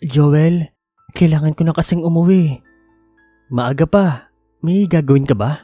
Joel, kailangan ko na kasing umuwi. Maaga pa. May gagawin ka ba?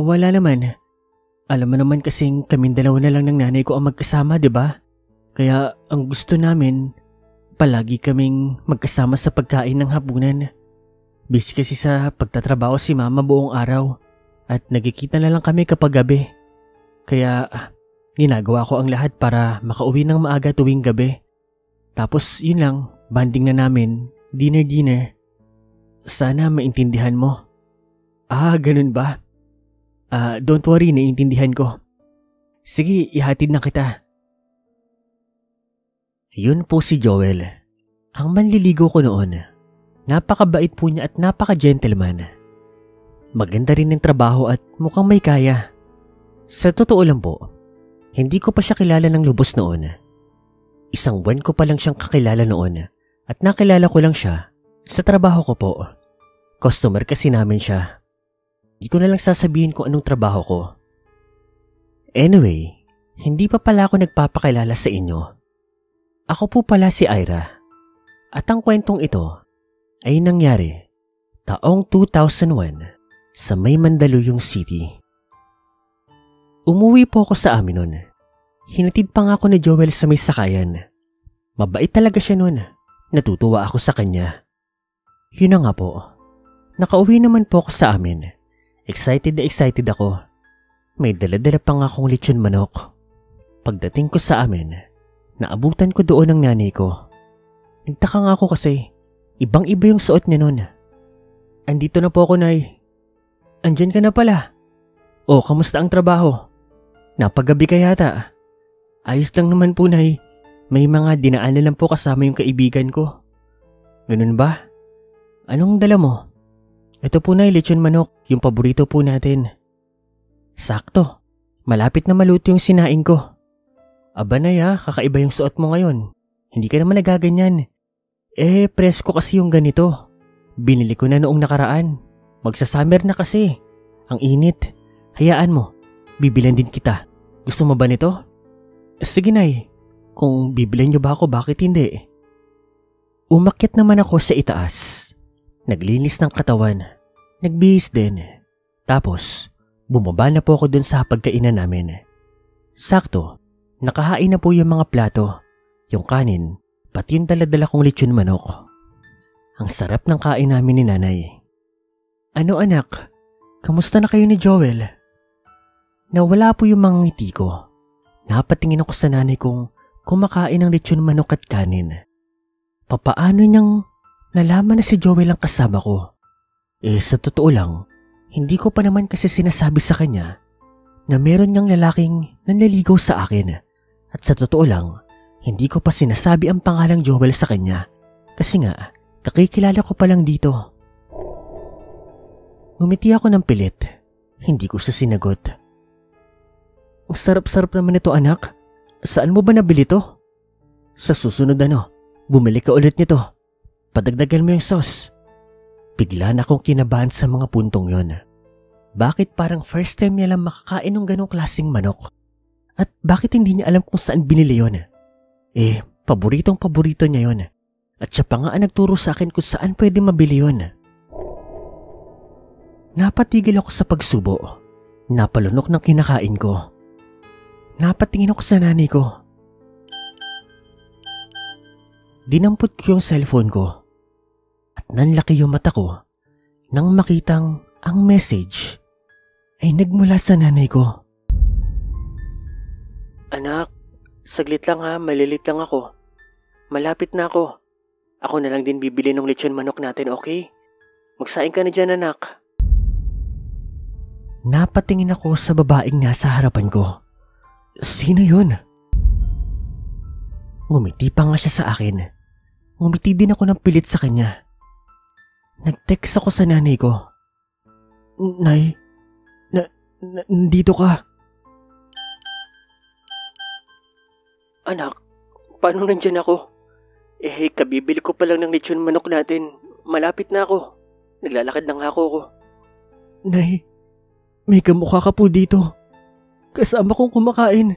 Wala naman. Alam mo naman kasing kaming dalawa na lang ng nanay ko ang magkasama, di ba? Kaya ang gusto namin, palagi kaming magkasama sa pagkain ng hapunan. Busy kasi sa pagtatrabaho si mama buong araw at nagkikita na lang kami kapag gabi. Kaya ginagawa ko ang lahat para makauwi ng maaga tuwing gabi. Tapos yun lang, banding na namin, dinner. Sana maintindihan mo. Ganun ba? Don't worry, naiintindihan ko. Sige, ihatid na kita. Yun po si Joel. Ang manliligo ko noon. Napakabait po niya at napaka-gentleman. Maganda rin ang trabaho at mukhang may kaya. Sa totoo lang po, hindi ko pa siya kilala ng lubos noon. Isang buwan ko pa lang siyang kakilala noon at nakilala ko lang siya sa trabaho ko po. Customer kasi namin siya. Di ko na lang sasabihin kung anong trabaho ko. Anyway, hindi pa pala ako nagpapakilala sa inyo. Ako po pala si Ira. At ang kwentong ito ay nangyari taong 2001 sa May Mandaluyong City. Umuwi po ako sa amin nun. Hinatid pa nga ako ni Joel sa may sakayan. Mabait talaga siya nun. Natutuwa ako sa kanya. Yun na nga po. Nakauwi naman po ako sa amin. Excited na excited ako. May dala-dala pa nga akong lechon manok. Pagdating ko sa amin, naabutan ko doon ang nanay ko. Nagtaka nga ako kasi ibang-iba yung suot niya nun. Andito na po ako, Nay. Andyan ka na pala. Kamusta ang trabaho? Napagabi ka yata. Ayos lang naman po, Nay. May mga dinaan na lang po kasama yung kaibigan ko. Ganun ba? Anong dala mo? Ito po, Nay, lechon manok, yung paborito po natin. Sakto. Malapit na maluto yung sinaing ko. Aba, Nay, kakaiba yung suot mo ngayon. Hindi ka naman nagaganyan. Presko kasi yung ganito. Binili ko na noong nakaraan. Magsa-summer na kasi. Ang init. Hayaan mo. Bibilan din kita. Gusto mo ba nito? Sige, Nay. Kung bibilan niyo ba ako, bakit hindi? Umakyat naman ako sa itaas. Naglinis ng katawan. Nagbihis din. Tapos, bumaba na po ako dun sa pagkainan namin. Sakto, nakahain na po yung mga plato, yung kanin, pati yung dala-dala kong lechon manok. Ang sarap ng kain namin ni Nanay. Ano anak, kamusta na kayo ni Joel? Nawala po yung mga ngiti ko. Napatingin ako sa nanay kong kumakain ng lechon manok at kanin. Papaano niyang nalaman na si Joel ang kasama ko? Sa totoo lang, hindi ko pa naman kasi sinasabi sa kanya na meron niyang lalaking nanliligaw sa akin. At sa totoo lang, hindi ko pa sinasabi ang pangalang Joel sa kanya. Kasi nga, kakikilala ko pa lang dito. Ngumiti ako ng pilit. Hindi ko siya sinagot. Ang sarap-sarap naman ito, anak. Saan mo ba nabili to? Sa susunod bumili ka ulit nito. Padagdagan mo yung sauce. Bigla na akong kinabahan sa mga puntong yon. Bakit parang first time niya lang makakain ng ganong klaseng manok? At bakit hindi niya alam kung saan binili yon? Paboritong-paborito niya yon. At siya pa nga ang nagturo sa akin kung saan pwede mabili yon. Napatigil ako sa pagsubo. Napalunok ng kinakain ko. Napatingin ako sa nanay ko. Dinampot ko yung cellphone ko. At nanlaki yung mata ko nang makitang ang message ay nagmula sa nanay ko. Anak, saglit lang malilit lang ako. Malapit na ako. Ako na lang din bibili ng lechon manok natin, okay? Magsaing ka na dyan, anak. Napatingin ako sa babaeng nasa harapan ko. Sino yun? Ngumiti pa nga siya sa akin. Ngumiti din ako ng pilit sa kanya. Nag-text ako sa nanay ko. Nay, nandito ka. Anak, paano nandyan ako? Kabibili ko pa lang ng lechon manok natin. Malapit na ako. Naglalakad na nga ako. Nay, may kamukha ka po dito. Kasama kong kumakain.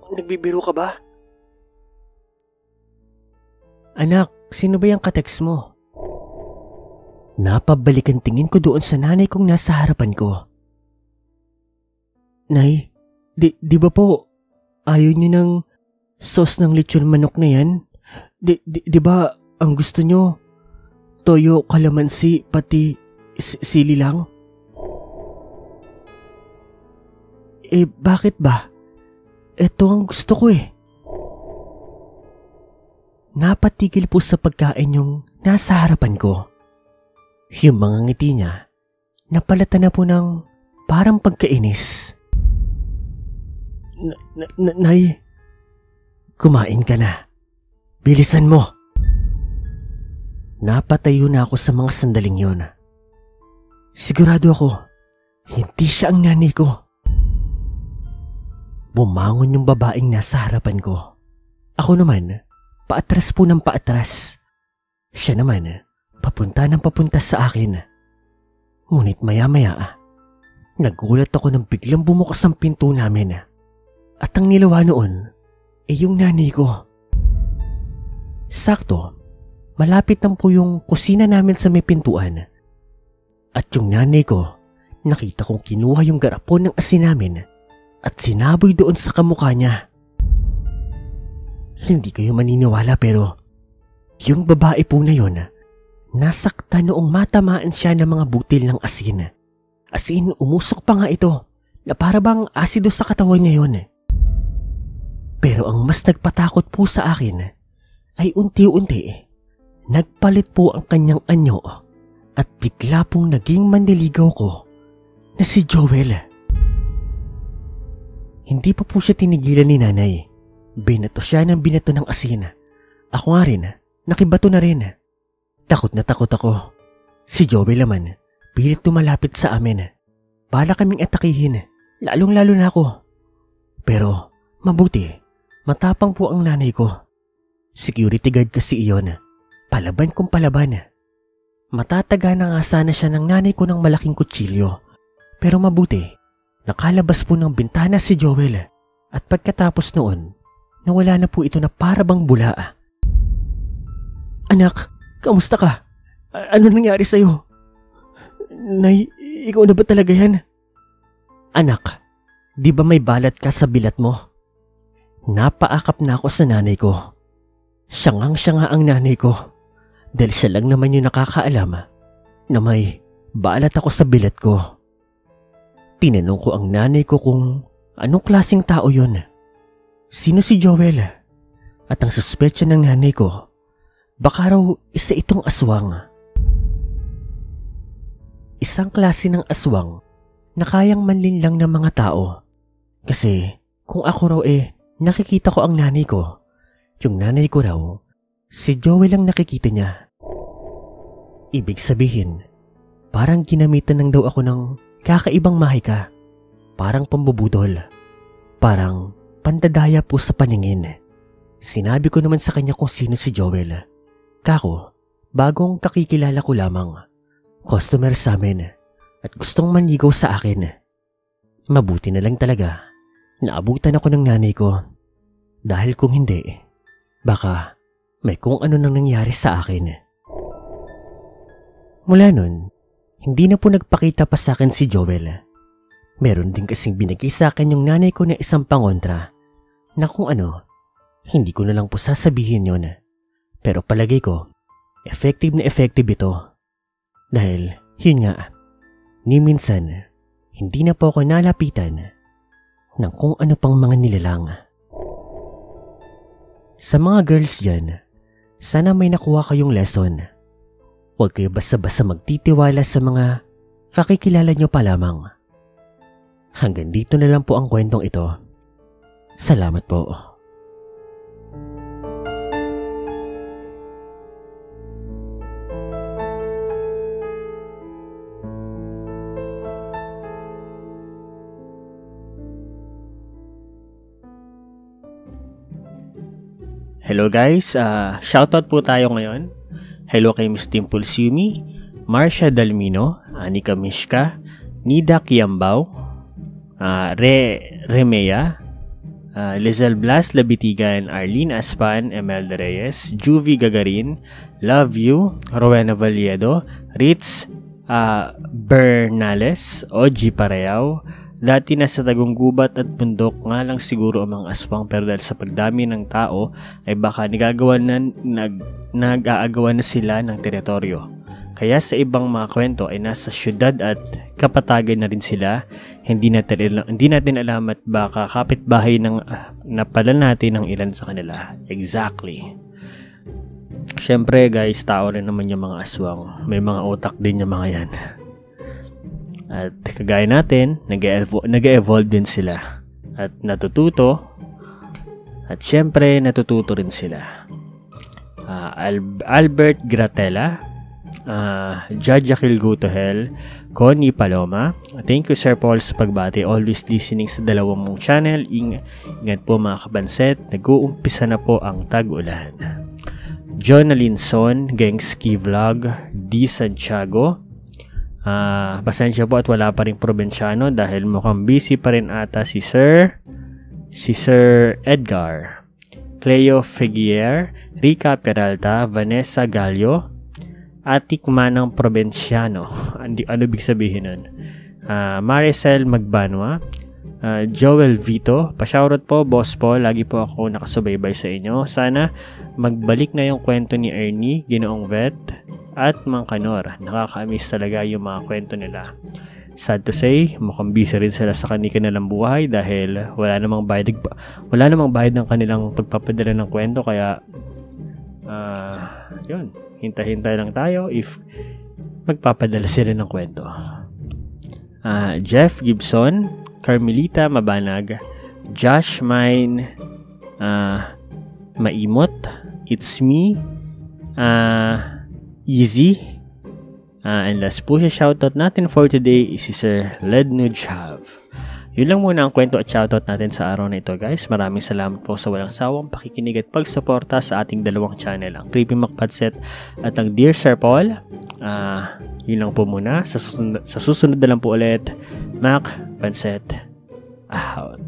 Nagbibiro ka ba? Anak, sino ba yung kateks mo? Napabalikan tingin ko doon sa nanay kong nasa harapan ko. Nay, di ba po ayaw niyo ng sauce ng lechon manok na yan? Di ba ang gusto niyo toyo, kalamansi, pati sili lang? Bakit ba? Ito ang gusto ko Napatigil po sa pagkain yung nasa harapan ko. Yung mga ngiti niya, napalata na po ng parang pagkainis. Nay, kumain ka na. Bilisan mo. Napatayo na ako sa mga sandaling yon. Sigurado ako, hindi siya ang nanay ko. Bumangon yung babaeng nasa harapan ko. Ako naman, paatras po ng paatras. Siya naman, papunta ng papunta sa akin. Ngunit maya-maya, nagulat ako nang biglang bumukas ang pinto namin. At ang nilawa noon ay yung nanay ko. Sakto, malapit lang po yung kusina namin sa may pintuan. At yung nanay ko, nakita kong kinuha yung garapon ng asin namin at sinaboy doon sa kamukha niya. Hindi kayo maniniwala pero yung babae po na yon, nasaktan noong matamaan siya ng mga butil ng asin. As in, umusok pa nga ito na para bang asido sa katawan niya yon. Pero ang mas nagpatakot po sa akin ay unti-unti, nagpalit po ang kanyang anyo at bigla pong naging manliligaw ko na si Joel. Hindi pa po siya tinigilan ni nanay. Binato siya ng binato ng asin. Ako nga rin, nakibato na rin. Takot na takot ako. Si Joel naman, pilit tumalapit sa amin. Bala kaming atakihin, lalong-lalo na ako. Pero mabuti, matapang po ang nanay ko. Security guard kasi iyon. Palaban kung palaban. Matataga na nga sana siya ng nanay ko ng malaking kutsilyo. Pero mabuti, nakalabas po ng bintana si Joel. At pagkatapos noon, nawala na po ito na para bang bula. Anak, kamusta ka? Ano nangyari sa'yo? Nay, ikaw na ba talaga yan? Anak, di ba may balat ka sa bilat mo? Napaakap na ako sa nanay ko. Siya nga ang nanay ko. Dahil siya lang naman yung nakakaalam na may balat ako sa bilat ko. Tinanong ko ang nanay ko kung anong klaseng tao yon. Sino si Joel? At ang suspetsya ng nanay ko, baka raw isa itong aswang. Isang klase ng aswang na kayang manlinlang ng mga tao. Kasi kung ako raw nakikita ko ang nanay ko, yung nanay ko raw, si Joel ang nakikita niya. Ibig sabihin, parang ginamitan lang daw ako ng kakaibang mahika. Parang pambubudol. Parang pandadaya po sa paningin. Sinabi ko naman sa kanya kung sino si Joel. Kako, bagong kakikilala ko lamang. Customer sa amin at gustong manligaw sa akin. Mabuti na lang talaga. Naabutan ako ng nanay ko. Dahil kung hindi, baka may kung ano nang nangyari sa akin. Mula nun, hindi na po nagpakita pa sa akin si Joel. Meron din kasing binigay sa akin yung nanay ko na isang pangontra na kung ano, hindi ko na lang po sasabihin yon. Pero palagay ko, effective na effective ito. Dahil, yun nga, ni minsan, hindi na po ako nalapitan ng kung ano pang mga nilalang. Sa mga girls dyan, sana may nakuha kayong lesson. Huwag kayo basta-basta magtitiwala sa mga kakikilala nyo pa lamang. Hanggang dito na lang po ang kwentong ito. Salamat po. Hello guys, shoutout po tayo ngayon. Hello kay Miss Dimple Sumi, Marcia Dalmino, Anika Mishka, Nida Kiambao, Remea, Lizelle Blas Labitigan, Arlene Aspan, Emelda Reyes, Juvie Gagarin, Love You, Rowena Valledo, Ritz Bernales, Oji Pareao. Dati nasa tagong gubat at bundok nga lang siguro ang mga aswang, pero dahil sa pagdami ng tao ay baka nag-aagawan na sila ng teritoryo. Kaya sa ibang mga kwento ay nasa syudad at kapatagan na rin sila. Hindi natin alam at baka kapitbahay ng napala natin ng ilan sa kanila. Exactly. Siyempre guys, tao rin naman yung mga aswang. May mga utak din yung mga yan. At kagaya natin, nag-evolve din sila. At natututo. At siyempre, natututo rin sila. Albert Gratella, Judge Akil Gutohel, Connie Paloma. Thank you Sir Paul sa pagbati. Always listening sa dalawang mong channel. Ingat po mga kabanset. Nag-uumpisa na po ang tag-ulan. John Alinson, Gengski Vlog, D. Santiago. Pasensya po at wala pa rin probinsyano dahil mukhang busy pa rin ata si Sir Edgar. Cleo Fegier, Rica Peralta, Vanessa Gallo, Atik Manang Provinciano. Ano ibig sabihin nun? Maricel Magbanwa, Joel Vito. Pa-shoutout po, boss po. Lagi po ako nakasubaybay sa inyo. Sana magbalik na yung kwento ni Ernie, Ginoong Vet, at Mang Kanor. Nakaka-amiss talaga yung mga kwento nila. Sad to say, mukhang busy rin sila sa kanilang buhay dahil wala namang bayad ng kanilang pagpapadala ng kwento. Kaya, yun. Hintay-hintay lang tayo if magpapadala sila ng kwento. Jeff Gibson, Carmelita Mabanag, Josh Mine, Maimot, It's Me, Easy, and last po siya shoutout natin for today is si Sir Lednujhav. Yun lang muna ang kwento at shoutout natin sa araw na ito guys. Maraming salamat po sa walang sawang pakikinig at pagsuporta sa ating dalawang channel, ang Creepy Macpadset at ang Dear Sir Paul. Yun lang po muna. Sa susunod na lang po ulit. Mac Panset out.